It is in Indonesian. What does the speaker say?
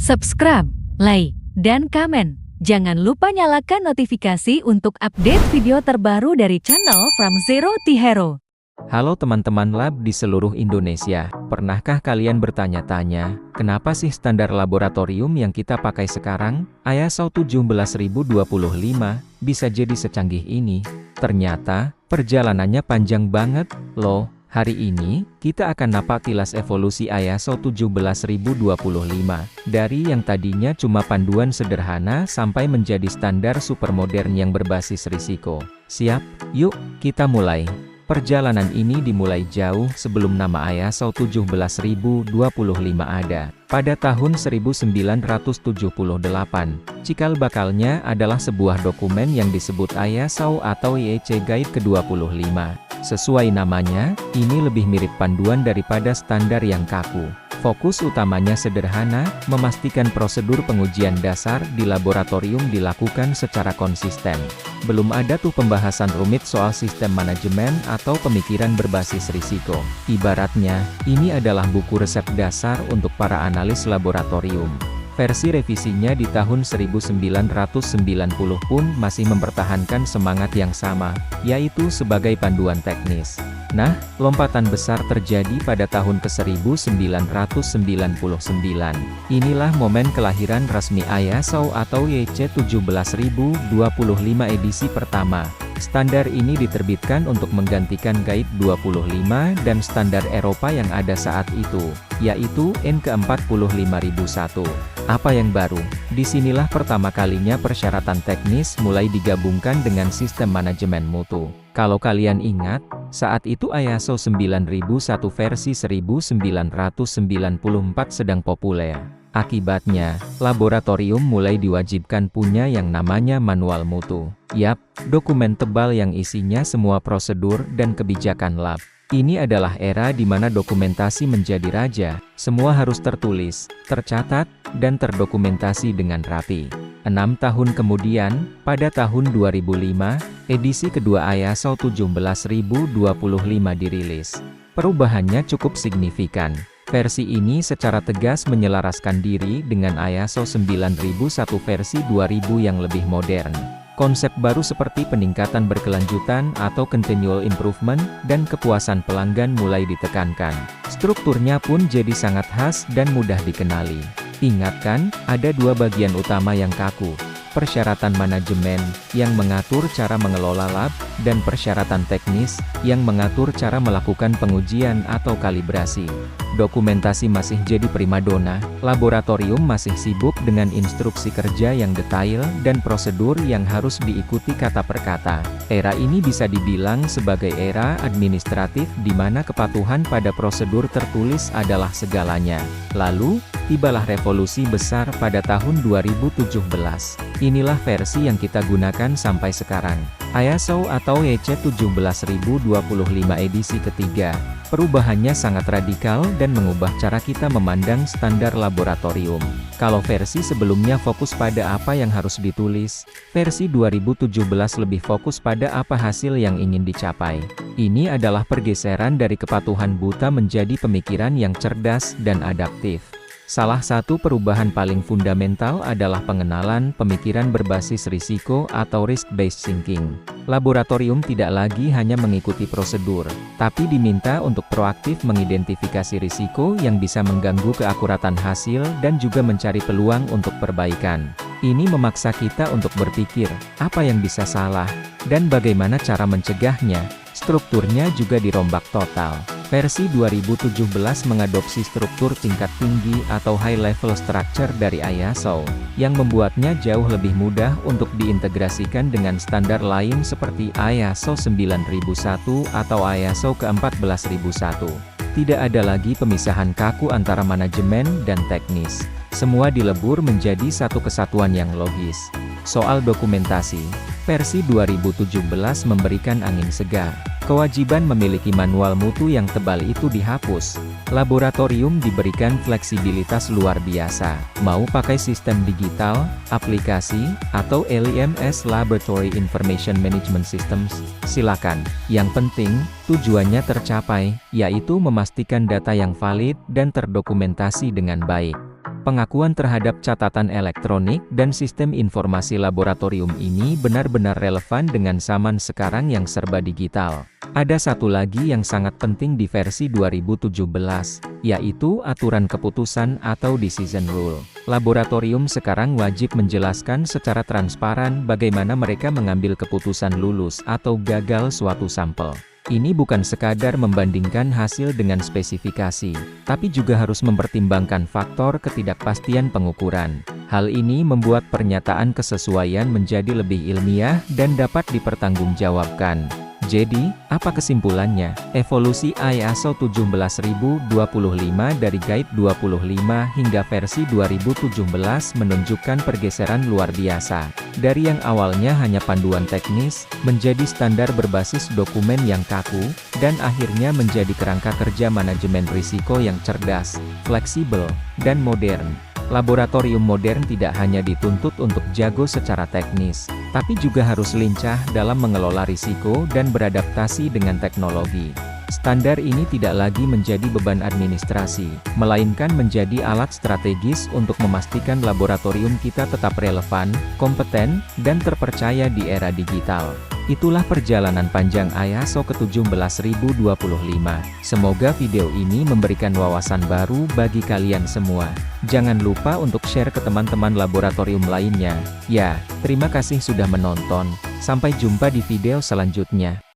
subscribe, like, dan komen. Jangan lupa nyalakan notifikasi untuk update video terbaru dari channel From Zero to Hero. Halo teman-teman lab di seluruh Indonesia, pernahkah kalian bertanya-tanya, kenapa sih standar laboratorium yang kita pakai sekarang, ISO 17025, bisa jadi secanggih ini? Ternyata, perjalanannya panjang banget, loh. Hari ini, kita akan napak tilas evolusi ISO 17025, dari yang tadinya cuma panduan sederhana sampai menjadi standar supermodern yang berbasis risiko. Siap? Yuk, kita mulai. Perjalanan ini dimulai jauh sebelum nama ISO 17025 ada. Pada tahun 1978, cikal bakalnya adalah sebuah dokumen yang disebut ISO atau IEC Guide ke-25. Sesuai namanya, ini lebih mirip panduan daripada standar yang kaku. Fokus utamanya sederhana, memastikan prosedur pengujian dasar di laboratorium dilakukan secara konsisten. Belum ada tuh pembahasan rumit soal sistem manajemen atau pemikiran berbasis risiko. Ibaratnya, ini adalah buku resep dasar untuk para analis laboratorium. Versi revisinya di tahun 1990 pun masih mempertahankan semangat yang sama, yaitu sebagai panduan teknis. Nah, lompatan besar terjadi pada tahun ke-1999. Inilah momen kelahiran resmi ISO atau IEC 17025 edisi pertama. Standar ini diterbitkan untuk menggantikan Guide 25 dan standar Eropa yang ada saat itu, yaitu EN ke-45001. Apa yang baru? Disinilah pertama kalinya persyaratan teknis mulai digabungkan dengan sistem manajemen mutu. Kalau kalian ingat, saat itu ISO 9001 versi 1994 sedang populer. Akibatnya, laboratorium mulai diwajibkan punya yang namanya manual mutu. Yap, dokumen tebal yang isinya semua prosedur dan kebijakan lab. Ini adalah era di mana dokumentasi menjadi raja. Semua harus tertulis, tercatat, dan terdokumentasi dengan rapi. 6 tahun kemudian, pada tahun 2005, edisi kedua ISO 17025 dirilis. Perubahannya cukup signifikan. Versi ini secara tegas menyelaraskan diri dengan ISO 9001 versi 2000 yang lebih modern. Konsep baru seperti peningkatan berkelanjutan atau continual improvement, dan kepuasan pelanggan mulai ditekankan. Strukturnya pun jadi sangat khas dan mudah dikenali. Ingat kan, ada dua bagian utama yang kaku. Persyaratan manajemen, yang mengatur cara mengelola lab, dan persyaratan teknis, yang mengatur cara melakukan pengujian atau kalibrasi. Dokumentasi masih jadi primadona, laboratorium masih sibuk dengan instruksi kerja yang detail, dan prosedur yang harus diikuti kata per kata. Era ini bisa dibilang sebagai era administratif di mana kepatuhan pada prosedur tertulis adalah segalanya. Lalu, tibalah revolusi besar pada tahun 2017. Inilah versi yang kita gunakan sampai sekarang. ISO atau IEC 17025 edisi ketiga. Perubahannya sangat radikal dan mengubah cara kita memandang standar laboratorium. Kalau versi sebelumnya fokus pada apa yang harus ditulis, versi 2017 lebih fokus pada apa hasil yang ingin dicapai. Ini adalah pergeseran dari kepatuhan buta menjadi pemikiran yang cerdas dan adaptif. Salah satu perubahan paling fundamental adalah pengenalan pemikiran berbasis risiko atau risk-based thinking. Laboratorium tidak lagi hanya mengikuti prosedur, tapi diminta untuk proaktif mengidentifikasi risiko yang bisa mengganggu keakuratan hasil dan juga mencari peluang untuk perbaikan. Ini memaksa kita untuk berpikir, apa yang bisa salah, dan bagaimana cara mencegahnya. Strukturnya juga dirombak total. Versi 2017 mengadopsi struktur tingkat tinggi atau high level structure dari ISO, yang membuatnya jauh lebih mudah untuk diintegrasikan dengan standar lain seperti ISO 9001 atau ISO ke-14001. Tidak ada lagi pemisahan kaku antara manajemen dan teknis. Semua dilebur menjadi satu kesatuan yang logis. Soal dokumentasi, versi 2017 memberikan angin segar. Kewajiban memiliki manual mutu yang tebal itu dihapus. Laboratorium diberikan fleksibilitas luar biasa. Mau pakai sistem digital, aplikasi, atau LIMS Laboratory Information Management Systems, silakan. Yang penting, tujuannya tercapai, yaitu memastikan data yang valid dan terdokumentasi dengan baik. Pengakuan terhadap catatan elektronik dan sistem informasi laboratorium ini benar-benar relevan dengan zaman sekarang yang serba digital. Ada satu lagi yang sangat penting di versi 2017, yaitu aturan keputusan atau decision rule. Laboratorium sekarang wajib menjelaskan secara transparan bagaimana mereka mengambil keputusan lulus atau gagal suatu sampel. Ini bukan sekadar membandingkan hasil dengan spesifikasi, tapi juga harus mempertimbangkan faktor ketidakpastian pengukuran. Hal ini membuat pernyataan kesesuaian menjadi lebih ilmiah dan dapat dipertanggungjawabkan. Jadi, apa kesimpulannya? Evolusi ISO 17025 dari Guide 25 hingga versi 2017 menunjukkan pergeseran luar biasa. Dari yang awalnya hanya panduan teknis, menjadi standar berbasis dokumen yang kaku, dan akhirnya menjadi kerangka kerja manajemen risiko yang cerdas, fleksibel, dan modern. Laboratorium modern tidak hanya dituntut untuk jago secara teknis, tapi juga harus lincah dalam mengelola risiko dan beradaptasi dengan teknologi. Standar ini tidak lagi menjadi beban administrasi, melainkan menjadi alat strategis untuk memastikan laboratorium kita tetap relevan, kompeten, dan terpercaya di era digital. Itulah perjalanan panjang ISO ke-17025. Semoga video ini memberikan wawasan baru bagi kalian semua. Jangan lupa untuk share ke teman-teman laboratorium lainnya. Ya, terima kasih sudah menonton. Sampai jumpa di video selanjutnya.